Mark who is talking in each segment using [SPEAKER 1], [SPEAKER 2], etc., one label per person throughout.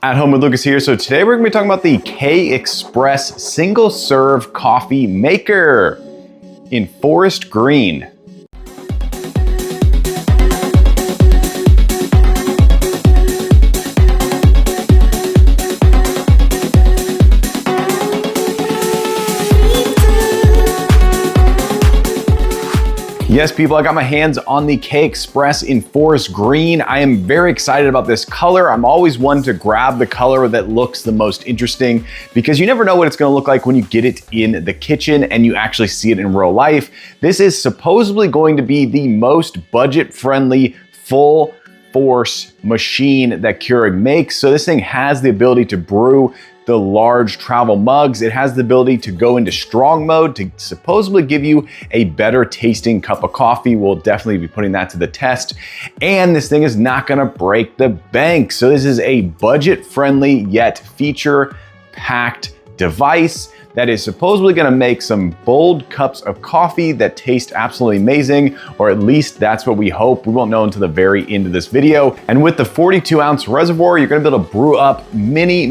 [SPEAKER 1] At Home with Lucas here. So today we're gonna be talking about the K-Express single serve coffee maker in forest green. Yes, people, I got my hands on the K-Express in forest green. I am very excited about this color. I'm always one to grab the color that looks the most interesting because you never know what it's gonna look like when you get it in the kitchen and you actually see it in real life. This is supposedly going to be the most budget-friendly full force machine that Keurig makes. So this thing has the ability to brew the large travel mugs. It has the ability to go into strong mode to supposedly give you a better tasting cup of coffee. We'll definitely be putting that to the test. And this thing is not gonna break the bank. So this is a budget-friendly yet feature-packed device that is supposedly gonna make some bold cups of coffee that taste absolutely amazing, or at least that's what we hope. We won't know until the very end of this video. And with the 42-ounce reservoir, you're gonna be able to brew up many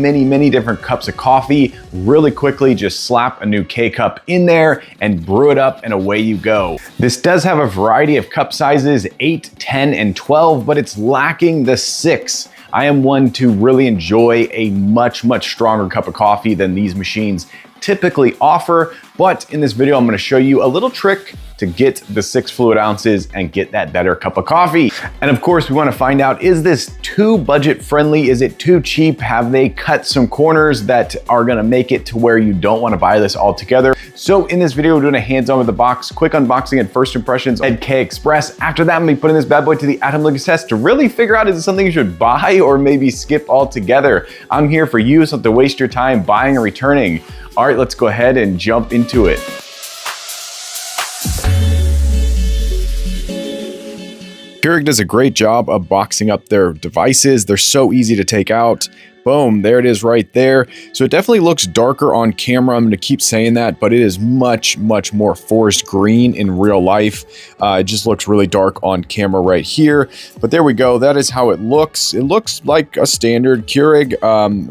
[SPEAKER 1] different cups of coffee really quickly. Just slap a new K-cup in there and brew it up and away you go. This does have a variety of cup sizes, 8, 10, and 12, but it's lacking the 6. I am one to really enjoy a much stronger cup of coffee than these machines typically offer, but in this video I'm going to show you a little trick to get the 6 fluid ounces and get that better cup of coffee. And of course we want to find out, is this too budget friendly? Is it too cheap? Have they cut some corners that are going to make it to where you don't want to buy this altogether? So in this video we're doing a hands-on with the box, quick unboxing and first impressions at K-Express. After that I'm going to be putting this bad boy to the At Home Lucas test to really figure out, is it something you should buy or maybe skip altogether? I'm here for you, so don't have to waste your time buying or returning. All right, let's go ahead and jump into it. Keurig does a great job of boxing up their devices. They're so easy to take out. Boom, there it is right there. So it definitely looks darker on camera. I'm going to keep saying that, but it is much more forest green in real life. It just looks really dark on camera right here. But there we go. That is how it looks. It looks like a standard Keurig,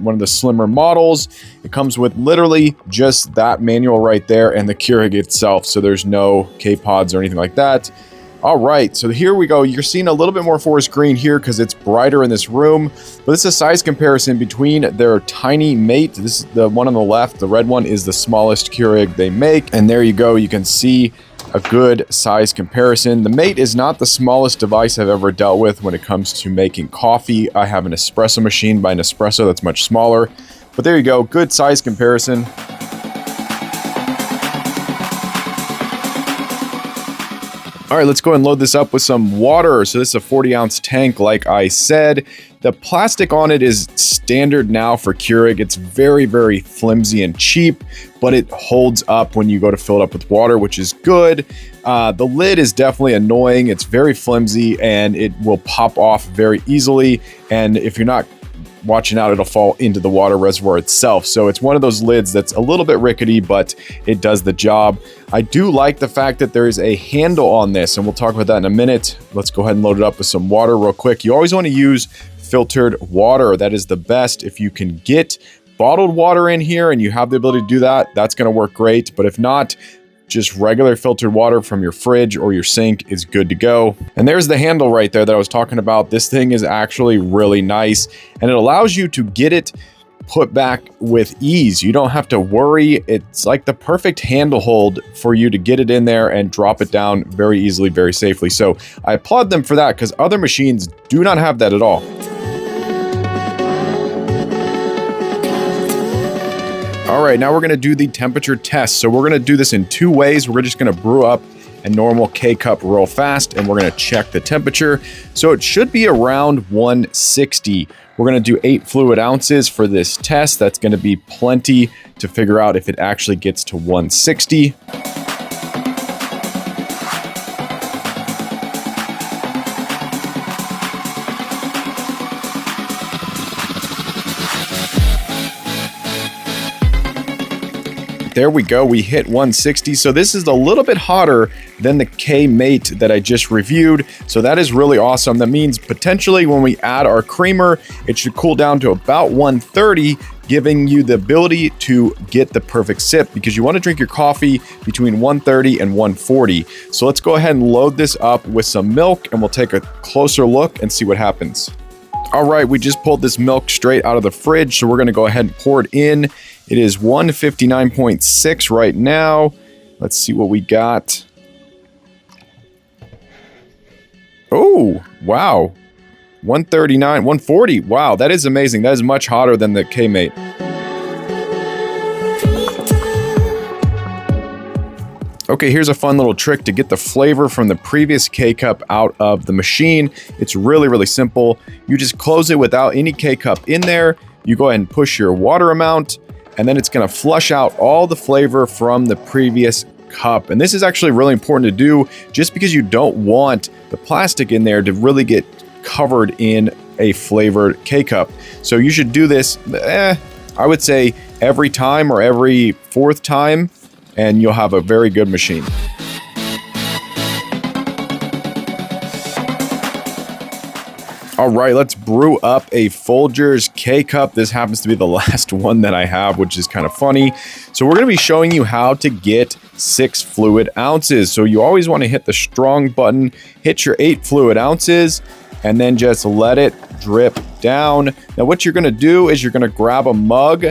[SPEAKER 1] one of the slimmer models. It comes with literally just that manual right there and the Keurig itself. So there's no K-pods or anything like that. All right, so here we go. You're seeing a little bit more forest green here because it's brighter in this room, but this is a size comparison between their tiny mate. This is the one on the left. The red one is the smallest Keurig they make. And there you go. You can see a good size comparison. The mate is not the smallest device I've ever dealt with when it comes to making coffee. I have an espresso machine by Nespresso that's much smaller, but there you go. Good size comparison. All right, let's go and load this up with some water. So this is a 40-ounce tank, like I said. The plastic on it is standard now for Keurig. It's very flimsy and cheap, but it holds up when you go to fill it up with water, which is good. The lid is definitely annoying. It's very flimsy and it will pop off very easily. And if you're not watching out, it'll fall into the water reservoir itself. So it's one of those lids that's a little bit rickety, but it does the job. I do like the fact that there is a handle on this, and we'll talk about that in a minute. Let's go ahead and load it up with some water real quick. You always want to use filtered water. That is the best. If you can get bottled water in here and you have the ability to do that, that's going to work great. But if not, just regular filtered water from your fridge or your sink is good to go. And there's the handle right there that I was talking about. This thing is actually really nice and it allows you to get it put back with ease. You don't have to worry. It's like the perfect handle hold for you to get it in there and drop it down very easily, very safely. So I applaud them for that because other machines do not have that at all. All right, now we're gonna do the temperature test. So we're gonna do this in 2 ways. We're just gonna brew up a normal K-cup real fast and we're gonna check the temperature. So it should be around 160. We're gonna do 8 fluid ounces for this test. That's gonna be plenty to figure out if it actually gets to 160. there we go. We hit 160. So this is a little bit hotter than the K-Mate that I just reviewed. So that is really awesome. That means potentially when we add our creamer, it should cool down to about 130, giving you the ability to get the perfect sip, because you want to drink your coffee between 130 and 140. So let's go ahead and load this up with some milk and we'll take a closer look and see what happens. All right, we just pulled this milk straight out of the fridge, so we're going to go ahead and pour it in. It is 159.6 right now. Let's see what we got. Oh, wow. 139, 140. Wow, that is amazing. That is much hotter than the K-Mate. Okay, here's a fun little trick to get the flavor from the previous K-Cup out of the machine. It's really, really simple. You just close it without any K-Cup in there. You go ahead and push your water amount, and then it's gonna flush out all the flavor from the previous cup. And this is actually really important to do just because you don't want the plastic in there to really get covered in a flavored K-Cup. So you should do this, I would say every time or every fourth time, and you'll have a very good machine. All right, let's brew up a Folgers K-Cup. This happens to be the last one that I have, which is kind of funny. So we're gonna be showing you how to get 6 fluid ounces. So you always wanna hit the strong button, hit your 8 fluid ounces, and then just let it drip down. Now what you're gonna do is you're gonna grab a mug,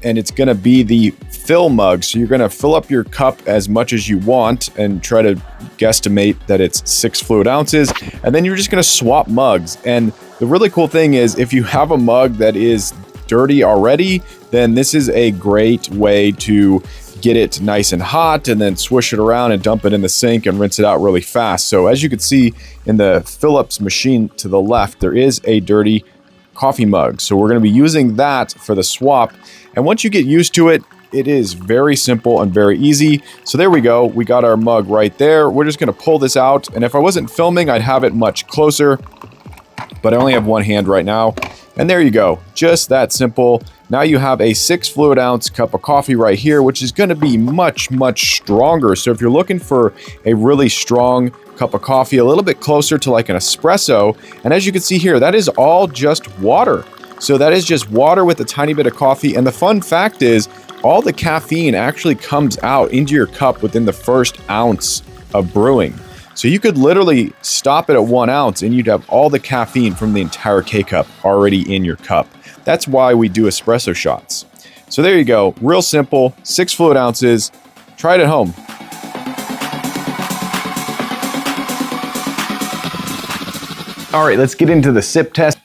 [SPEAKER 1] and it's gonna be the fill mug. So you're gonna fill up your cup as much as you want and try to guesstimate that it's 6 fluid ounces. And then you're just gonna swap mugs. And the really cool thing is if you have a mug that is dirty already, then this is a great way to get it nice and hot and then swish it around and dump it in the sink and rinse it out really fast. So as you can see in the Phillips machine to the left, there is a dirty coffee mug. So we're gonna be using that for the swap. And once you get used to it, it is very simple and very easy. So there we go. We got our mug right there. We're just going to pull this out. And if I wasn't filming, I'd have it much closer. But I only have one hand right now. And there you go. Just that simple. Now you have a 6 fluid ounce cup of coffee right here, which is going to be much, much stronger. So if you're looking for a really strong cup of coffee, a little bit closer to like an espresso. And as you can see here, that is all just water. So that is just water with a tiny bit of coffee. And the fun fact is all the caffeine actually comes out into your cup within the first ounce of brewing. So you could literally stop it at 1 ounce and you'd have all the caffeine from the entire K-Cup already in your cup. That's why we do espresso shots. So there you go. Real simple, 6 fluid ounces. Try it at home. All right, let's get into the sip test.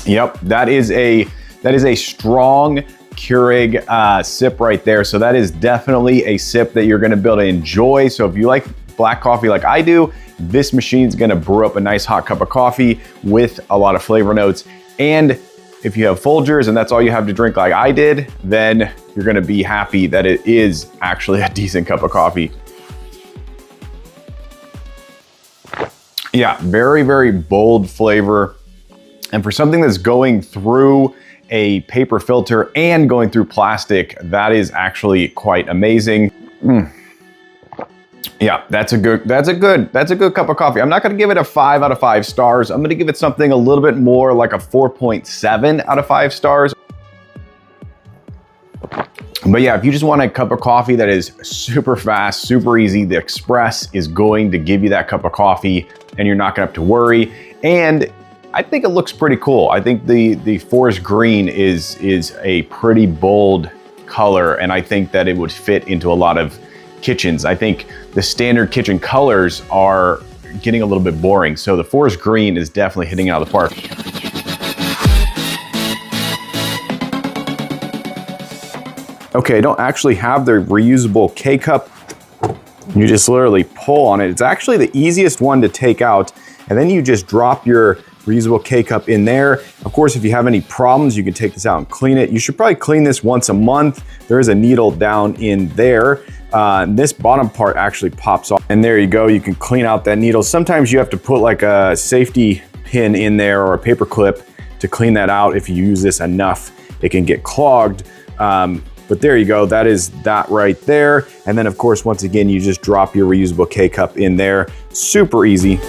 [SPEAKER 1] Yep, that is a strong Keurig sip right there. So that is definitely a sip that you're gonna be able to enjoy. So if you like black coffee like I do, this machine's gonna brew up a nice hot cup of coffee with a lot of flavor notes. And if you have Folgers and that's all you have to drink like I did, then you're gonna be happy that it is actually a decent cup of coffee. Yeah, very, very bold flavor. And for something that's going through a paper filter and going through plastic, that is actually quite amazing. Yeah, that's a good cup of coffee. I'm not gonna give it a 5 out of 5 stars. I'm gonna give it something a little bit more like a 4.7 out of 5 stars. But yeah, if you just want a cup of coffee that is super fast, super easy, the Express is going to give you that cup of coffee and you're not gonna have to worry. And I think it looks pretty cool. I think the forest green is a pretty bold color, and I think that it would fit into a lot of kitchens. I think the standard kitchen colors are getting a little bit boring, so the forest green is definitely hitting it out of the park. Okay, I don't actually have the reusable K-Cup. You just literally pull on it. It's actually the easiest one to take out, and then you just drop your reusable K-Cup in there. Of course, if you have any problems, you can take this out and clean it. You should probably clean this once a month. There is a needle down in there. This bottom part actually pops off. And there you go, you can clean out that needle. Sometimes you have to put like a safety pin in there or a paper clip to clean that out. If you use this enough, it can get clogged. But there you go, that is that right there. And then of course, once again, you just drop your reusable K-cup in there. Super easy.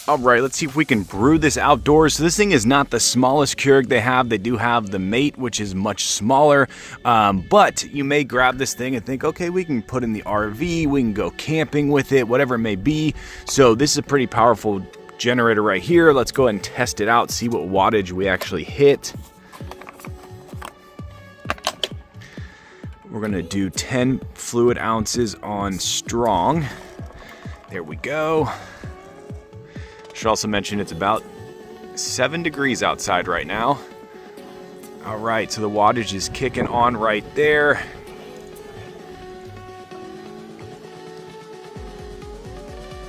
[SPEAKER 1] All right, let's see if we can brew this outdoors. So this thing is not the smallest Keurig they have. They do have the Mate, which is much smaller, but you may grab this thing and think, okay, we can put in the RV, we can go camping with it, whatever it may be. So this is a pretty powerful generator right here. Let's go ahead and test it out, see what wattage we actually hit. We're gonna do 10 fluid ounces on strong. There we go. Should also mention it's about 7 degrees outside right now. All right, so the wattage is kicking on right there.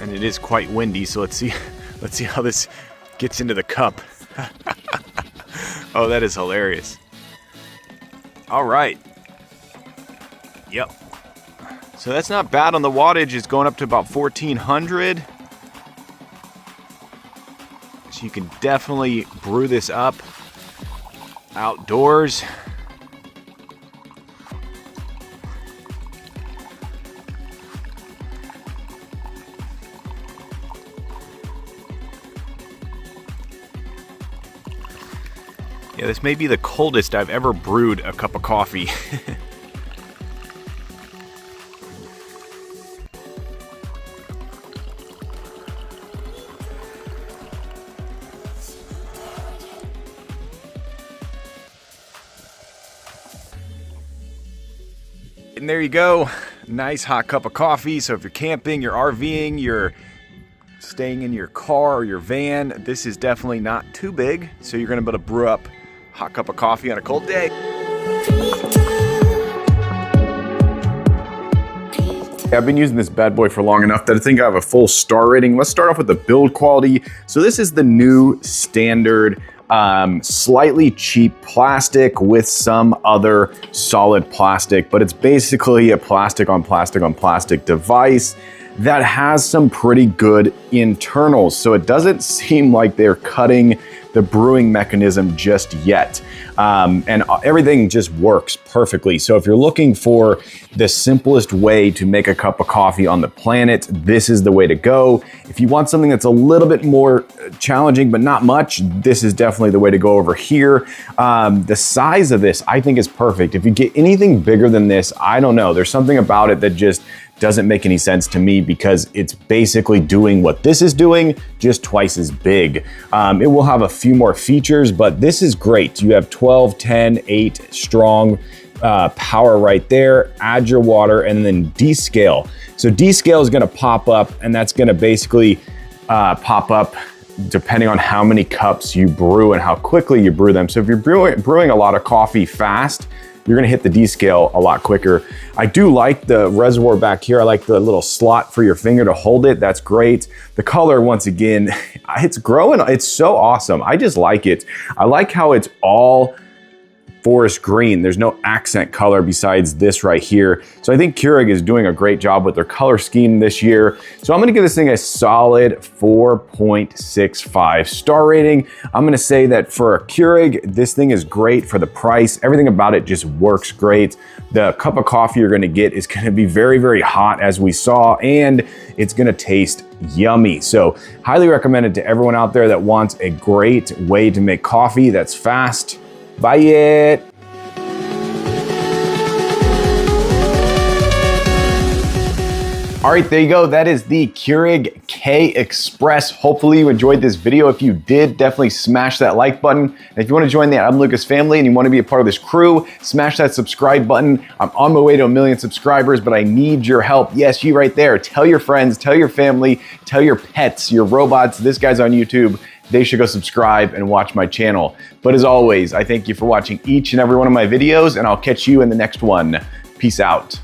[SPEAKER 1] And it is quite windy, so let's see how this gets into the cup. Oh, that is hilarious. All right. Yep. So that's not bad on the wattage. It's going up to about 1400. So you can definitely brew this up outdoors. Yeah, this may be the coldest I've ever brewed a cup of coffee. And there you go, nice hot cup of coffee. So if you're camping, you're RVing, you're staying in your car or your van, this is definitely not too big. So you're gonna be able to brew up a hot cup of coffee on a cold day. I've been using this bad boy for long enough that I think I have a full star rating. Let's start off with the build quality. So this is the new standard slightly cheap plastic with some other solid plastic, but it's basically a plastic on plastic on plastic device that has some pretty good internals. So it doesn't seem like they're cutting the brewing mechanism just yet. And everything just works perfectly. So if you're looking for the simplest way to make a cup of coffee on the planet, this is the way to go. If you want something that's a little bit more challenging, but not much, this is definitely the way to go over here. The size of this, I think, is perfect. If you get anything bigger than this, I don't know. There's something about it that just doesn't make any sense to me because it's basically doing what this is doing, just twice as big. It will have a few more features, but this is great. You have 12, 10, 8 strong power right there. Add your water and then descale. So descale is gonna pop up, and that's gonna basically pop up depending on how many cups you brew and how quickly you brew them. So if you're brewing a lot of coffee fast, you're gonna hit the descale a lot quicker. I do like the reservoir back here. I like the little slot for your finger to hold it. That's great. The color, once again, it's growing. It's so awesome. I just like it. I like how it's all forest green. There's no accent color besides this right here. So I think Keurig is doing a great job with their color scheme this year. So I'm gonna give this thing a solid 4.65 star rating. I'm gonna say that for a Keurig, this thing is great for the price. Everything about it just works great. The cup of coffee you're gonna get is gonna be very, very hot, as we saw, and it's gonna taste yummy. So highly recommend it to everyone out there that wants a great way to make coffee that's fast. Buy it. All right, there you go. That is the Keurig K Express. Hopefully you enjoyed this video. If you did, definitely smash that like button. And if you want to join the I'm Lucas family and you want to be a part of this crew, smash that subscribe button. I'm on my way to 1 million subscribers, but I need your help. Yes, you right there. Tell your friends, tell your family, tell your pets, your robots. This guy's on YouTube. They should go subscribe and watch my channel. But as always, I thank you for watching each and every one of my videos, and I'll catch you in the next one. Peace out.